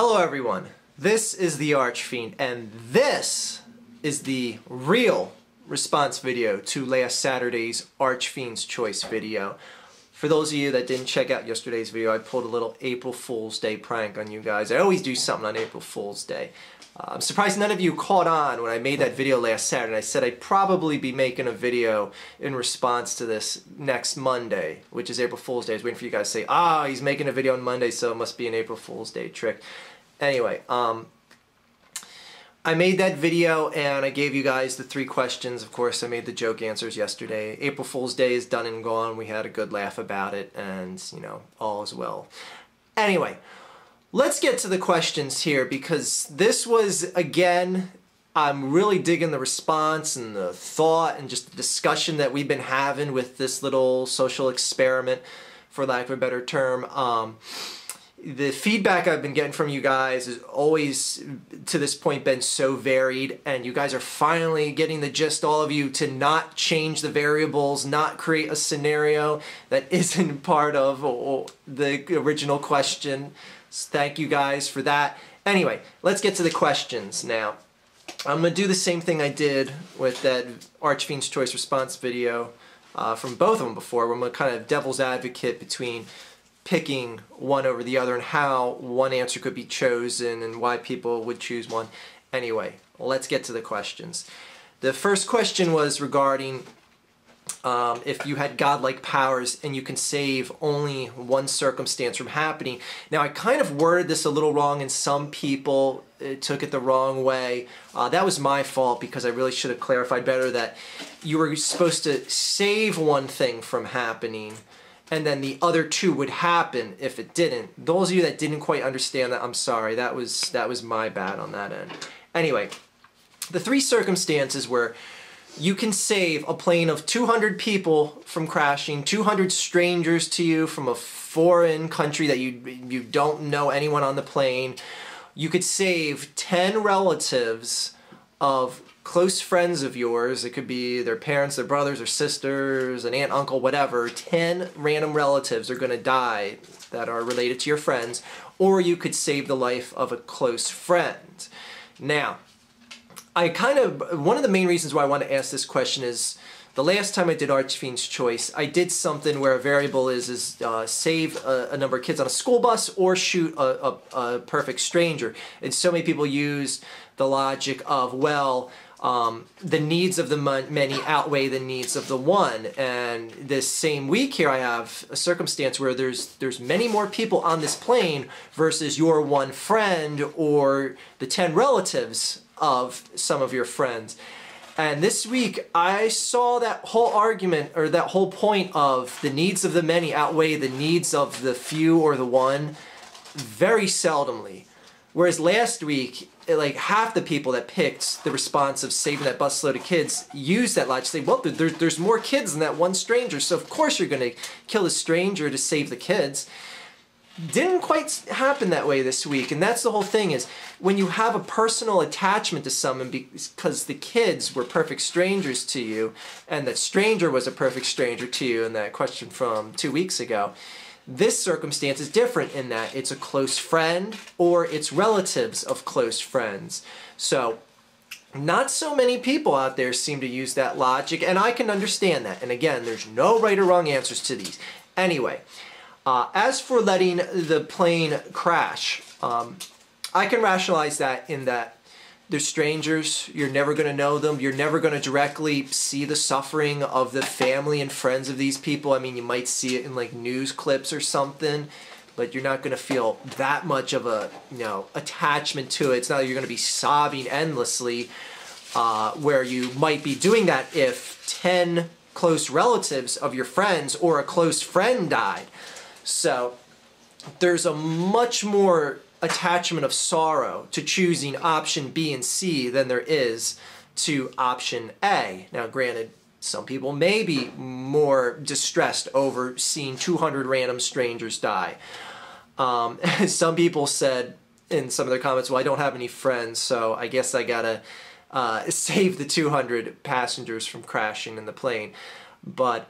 Hello everyone, this is the Archfiend, and this is the real response video to last Saturday's Archfiend's Choice video. For those of you that didn't check out yesterday's video, I pulled a little April Fool's Day prank on you guys. I always do something on April Fool's Day. I'm surprised none of you caught on when I made that video last Saturday. I said I'd probably be making a video in response to this next Monday, which is April Fool's Day. I was waiting for you guys to say, he's making a video on Monday, so it must be an April Fool's Day trick. Anyway, I made that video and I gave you guys the 3 questions. Of course, I made the joke answers yesterday. April Fool's Day is done and gone. We had a good laugh about it, and, you know, all is well. Anyway, let's get to the questions here, because this was, again, I'm really digging the response and the thought and just the discussion that we've been having with this little social experiment, for lack of a better term. The feedback I've been getting from you guys has always, to this point, been so varied, and you guys are finally getting the gist, all of you, to not change the variables, not create a scenario that isn't part of the original question. So thank you guys for that. Anyway, let's get to the questions now. I'm going to do the same thing I did with that Archfiend's Choice response video from both of them before, where I'm going to kind of devil's advocate between picking one over the other and how one answer could be chosen and why people would choose one. Anyway, let's get to the questions. The first question was regarding if you had godlike powers and you can save only one circumstance from happening. Now, I kind of worded this a little wrong, and some people took it the wrong way. That was my fault, because I really should have clarified better that you were supposed to save one thing from happening, and then the other 2 would happen if it didn't. Those of you that didn't quite understand that, I'm sorry. That was my bad on that end. Anyway, the 3 circumstances were: you can save a plane of 200 people from crashing, 200 strangers to you from a foreign country that you don't know anyone on the plane. You could save 10 relatives of close friends of yours. It could be their parents, their brothers or sisters, an aunt, uncle, whatever. 10 random relatives are going to die that are related to your friends. Or you could save the life of a close friend. Now, one of the main reasons why I want to ask this question is the last time I did Archfiend's Choice, I did something where a variable is save a number of kids on a school bus or shoot a perfect stranger. And so many people use the logic of, well, the needs of the many outweigh the needs of the one. And this same week here I have a circumstance where there's many more people on this plane versus your one friend or the 10 relatives of some of your friends. And this week I saw that whole argument, or that whole point of the needs of the many outweigh the needs of the few or the one, very seldomly. Whereas last week, like half the people that picked the response of saving that busload of kids used that logic to say, well, there's more kids than that one stranger, so of course you're going to kill a stranger to save the kids. Didn't quite happen that way this week, and that's the whole thing, is when you have a personal attachment to someone because the kids were perfect strangers to you, and that stranger was a perfect stranger to you in that question from 2 weeks ago, this circumstance is different in that it's a close friend or it's relatives of close friends. So not so many people out there seem to use that logic, and I can understand that. And again, there's no right or wrong answers to these. Anyway, as for letting the plane crash, I can rationalize that in that they're strangers, you're never going to know them, you're never going to directly see the suffering of the family and friends of these people. I mean, you might see it in like news clips or something, but you're not going to feel that much of a, attachment to it. It's not that you're going to be sobbing endlessly, where you might be doing that if 10 close relatives of your friends or a close friend died. So there's a much more attachment of sorrow to choosing option B and C than there is to option A. Now, granted, some people may be more distressed over seeing 200 random strangers die. Some people said in some of their comments, well, I don't have any friends, so I guess I gotta save the 200 passengers from crashing in the plane. But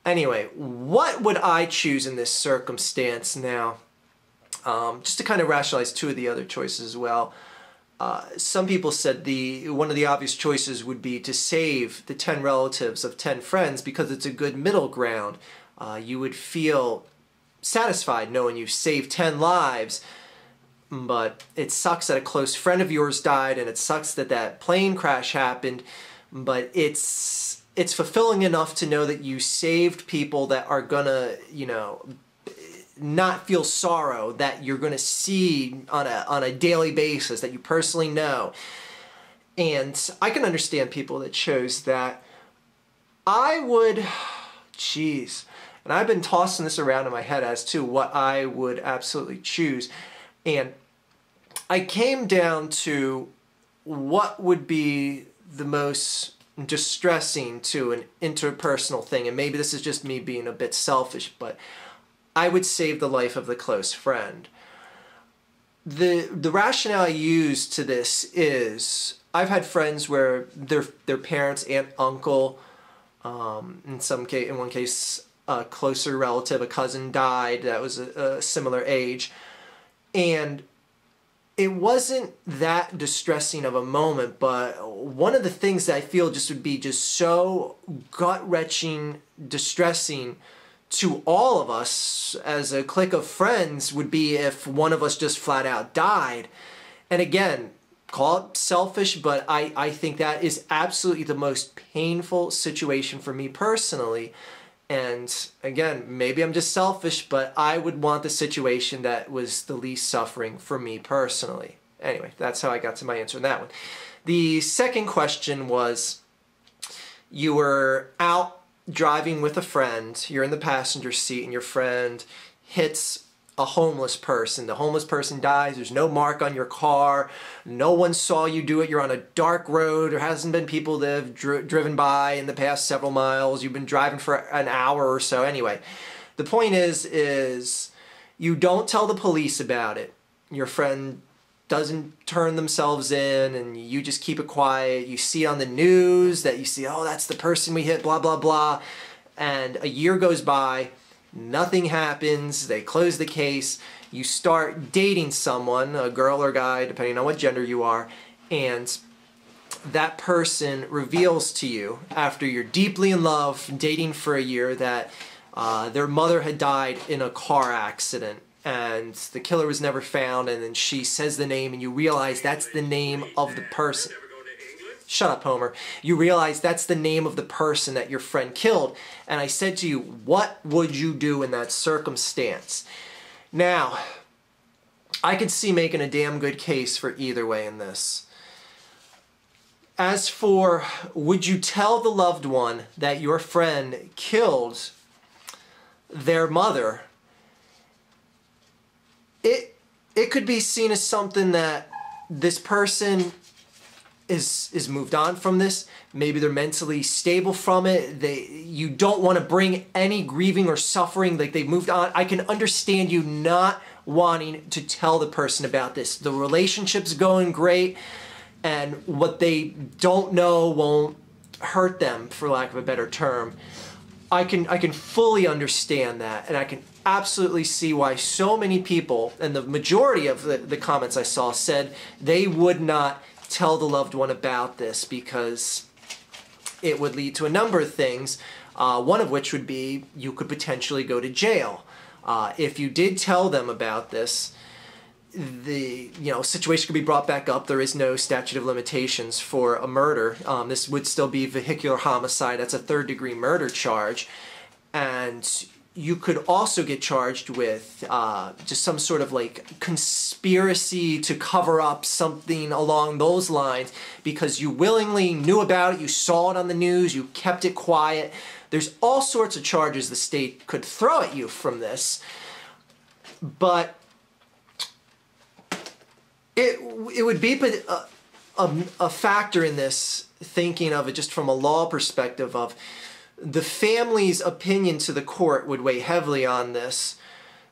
anyway, what would I choose in this circumstance now? Just to kind of rationalize two of the other choices as well. Some people said one of the obvious choices would be to save the 10 relatives of 10 friends because it's a good middle ground. You would feel satisfied knowing you've saved 10 lives, but it sucks that a close friend of yours died, and it sucks that that plane crash happened, but it's fulfilling enough to know that you saved people that are gonna, you know, not feel sorrow, that you're going to see on a daily basis, that you personally know. And I can understand people that chose that. I would, geez, and I've been tossing this around in my head as to what I would absolutely choose. And I came down to what would be the most distressing to an interpersonal thing. And maybe this is just me being a bit selfish, but I would save the life of the close friend. The rationale I use to this is I've had friends where their parents, aunt, uncle, in one case a closer relative, a cousin died that was a similar age, and it wasn't that distressing of a moment, but one of the things that I feel just would be just so gut-wrenching, distressing to all of us as a clique of friends would be if one of us just flat out died. And again, call it selfish, but I think that is absolutely the most painful situation for me personally. And again, maybe I'm just selfish, but I would want the situation that was the least suffering for me personally. Anyway, that's how I got to my answer on that one. The second question was, you were out driving with a friend, you're in the passenger seat, and your friend hits a homeless person. The homeless person dies, there's no mark on your car, no one saw you do it, you're on a dark road, there hasn't been people that have driven by in the past several miles, you've been driving for an hour or so. Anyway, the point is you don't tell the police about it. Your friend doesn't turn themselves in, and you just keep it quiet. You see on the news that you see, oh, that's the person we hit, blah, blah, blah. And a year goes by, nothing happens, they close the case, you start dating someone, a girl or guy, depending on what gender you are, and that person reveals to you, after you're deeply in love, dating for a year, that their mother had died in a car accident, and the killer was never found, and then she says the name, and you realize that's the name of the person. Shut up, Homer. You realize that's the name of the person that your friend killed. And I said to you, what would you do in that circumstance? Now, I could see making a damn good case for either way in this. As for, would you tell the loved one that your friend killed their mother? It could be seen as something that this person is moved on from this. Maybe they're mentally stable from it. You don't want to bring any grieving or suffering, like they've moved on. I can understand you not wanting to tell the person about this. The relationship's going great, and what they don't know won't hurt them, for lack of a better term. I can fully understand that, and I can absolutely see why so many people, and the majority of the comments I saw, said they would not tell the loved one about this because it would lead to a number of things, one of which would be you could potentially go to jail. If you did tell them about this, the situation could be brought back up. There is no statute of limitations for a murder. This would still be vehicular homicide. That's a third-degree murder charge. And you could also get charged with just some sort of like conspiracy to cover up something along those lines because you willingly knew about it, you saw it on the news, you kept it quiet. There's all sorts of charges the state could throw at you from this. But it would be a factor in this, thinking of it just from a law perspective, of the family's opinion to the court would weigh heavily on this.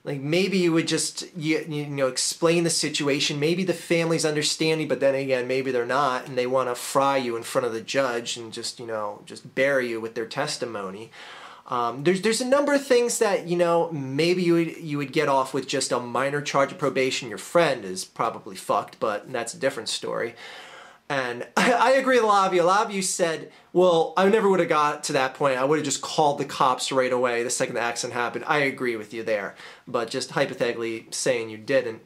Like maybe you would just explain the situation. Maybe the family's understanding, but then again, maybe they're not, and they want to fry you in front of the judge and just bury you with their testimony. There's a number of things that, you know, maybe you would get off with just a minor charge of probation. Your friend is probably fucked, but that's a different story. And I agree with a lot of you. A lot of you said, well, I never would have got to that point. I would have just called the cops right away the second the accident happened. I agree with you there. But just hypothetically saying you didn't.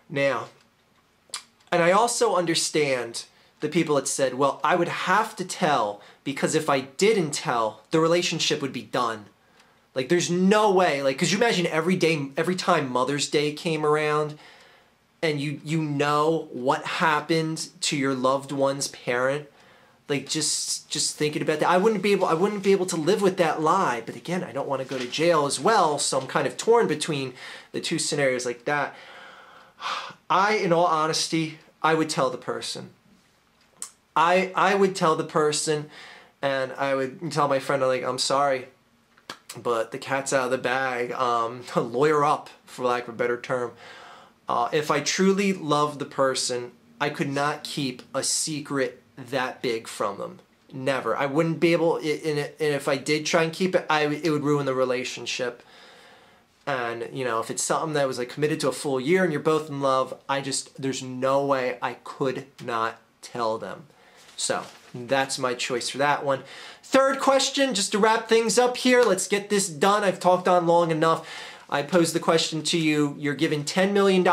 Now, and I also understand the people that said, well, I would have to tell because if I didn't tell, the relationship would be done. Like, there's no way. Like, could you imagine every time Mother's Day came around and you know what happened to your loved one's parent? Like, just thinking about that, I wouldn't be able to live with that lie. But again, I don't want to go to jail as well, so I'm kind of torn between the two scenarios like that. In all honesty, I would tell the person. I would tell the person, and I would tell my friend, like, I'm sorry, but the cat's out of the bag. Lawyer up, for lack of a better term. If I truly loved the person, I could not keep a secret that big from them. Never. I wouldn't be able, and if I did try and keep it, it would ruin the relationship. And, you know, if it's something that was like committed to a full year and you're both in love, there's no way I could not tell them. So that's my choice for that one. Third question, just to wrap things up here, let's get this done. I've talked on long enough. I posed the question to you. You're given $10 million.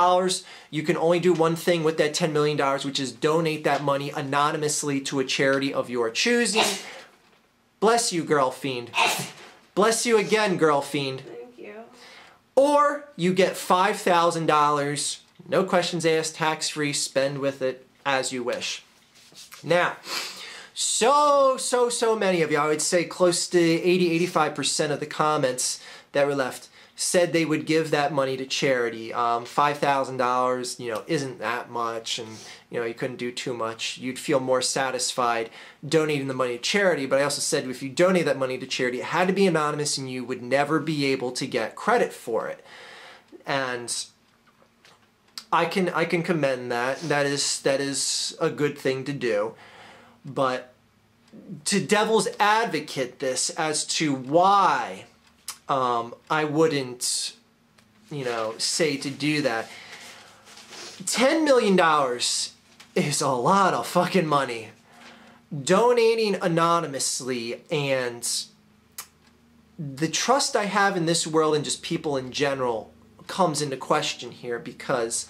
You can only do one thing with that $10 million, which is donate that money anonymously to a charity of your choosing. Bless you, girl fiend. Bless you again, girl fiend. Thank you. Or you get $5,000, no questions asked, tax-free, spend with it as you wish. Now, so many of you, I would say close to 80-85% of the comments that were left said they would give that money to charity. $5,000, you know, isn't that much, and you know, you couldn't do too much. You'd feel more satisfied donating the money to charity. But I also said if you donate that money to charity, it had to be anonymous, and you would never be able to get credit for it. And I can commend that. That is a good thing to do. But to devil's advocate this as to why I wouldn't, you know, say to do that. $10 million is a lot of fucking money. Donating anonymously, and the trust I have in this world and just people in general comes into question here, because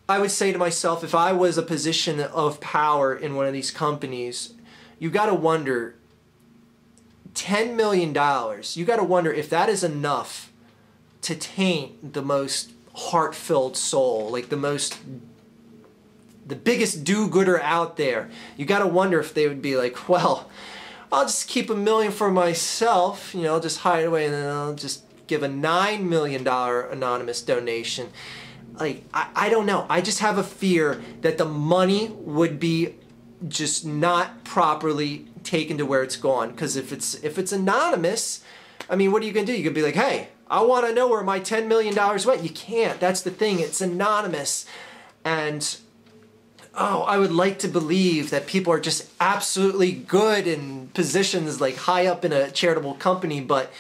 I would say to myself, if I was a position of power in one of these companies, you got to wonder, $10 million, you got to wonder if that is enough to taint the most heart-filled soul, like the biggest do-gooder out there. You got to wonder if they would be like, well, I'll just keep $1 million for myself, you know, just hide it away, and then I'll just give a $9 million anonymous donation. Like, I don't know. I just have a fear that the money would be just not properly taken to where it's gone. Because if it's anonymous, I mean, what are you going to do? You could be like, hey, I want to know where my $10 million went. You can't. That's the thing. It's anonymous. And, oh, I would like to believe that people are just absolutely good in positions like high up in a charitable company. But,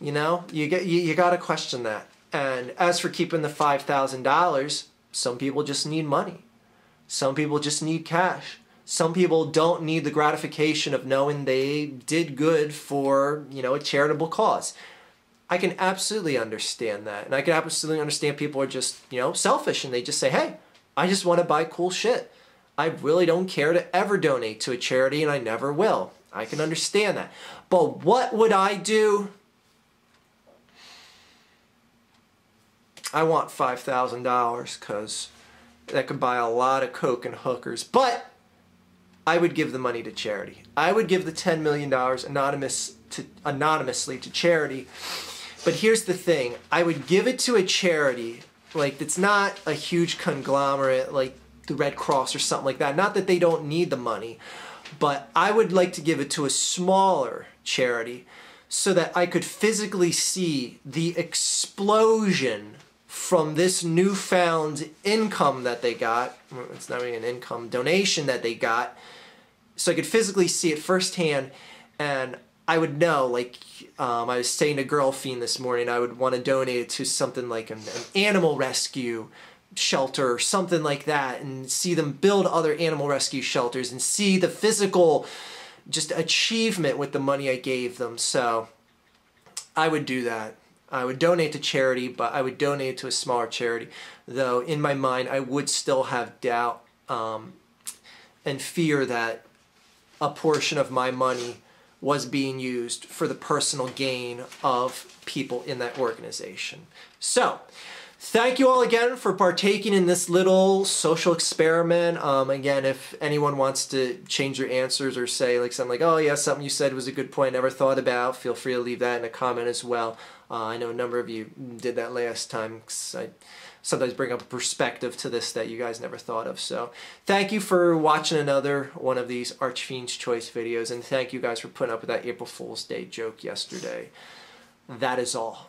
you know, you got to question that. And as for keeping the $5,000, some people just need money. Some people just need cash. Some people don't need the gratification of knowing they did good for, you know, a charitable cause. I can absolutely understand that. And I can absolutely understand people are just, you know, selfish, and they just say, hey, I just want to buy cool shit. I really don't care to ever donate to a charity, and I never will. I can understand that. But what would I do? I want $5,000 because that could buy a lot of coke and hookers. But I would give the money to charity. I would give the $10 million anonymously to charity. But here's the thing. I would give it to a charity, like, it's not a huge conglomerate like the Red Cross or something like that. Not that they don't need the money. But I would like to give it to a smaller charity so that I could physically see the explosion from this newfound income that they got. It's not really an income, donation that they got. So I could physically see it firsthand, and I would know, like I was saying to Girlfiend this morning, I would want to donate it to something like an animal rescue shelter or something like that, and see them build other animal rescue shelters and see the physical just achievement with the money I gave them. So I would do that. I would donate to charity, but I would donate to a smaller charity, though in my mind I would still have doubt and fear that a portion of my money was being used for the personal gain of people in that organization. So thank you all again for partaking in this little social experiment. Again, if anyone wants to change their answers or say like something like, oh yeah, something you said was a good point I never thought about, feel free to leave that in a comment as well. I know a number of you did that last time, 'cause I sometimes bring up a perspective to this that you guys never thought of. So thank you for watching another one of these Archfiend's Choice videos, and thank you guys for putting up with that April Fool's Day joke yesterday. That is all.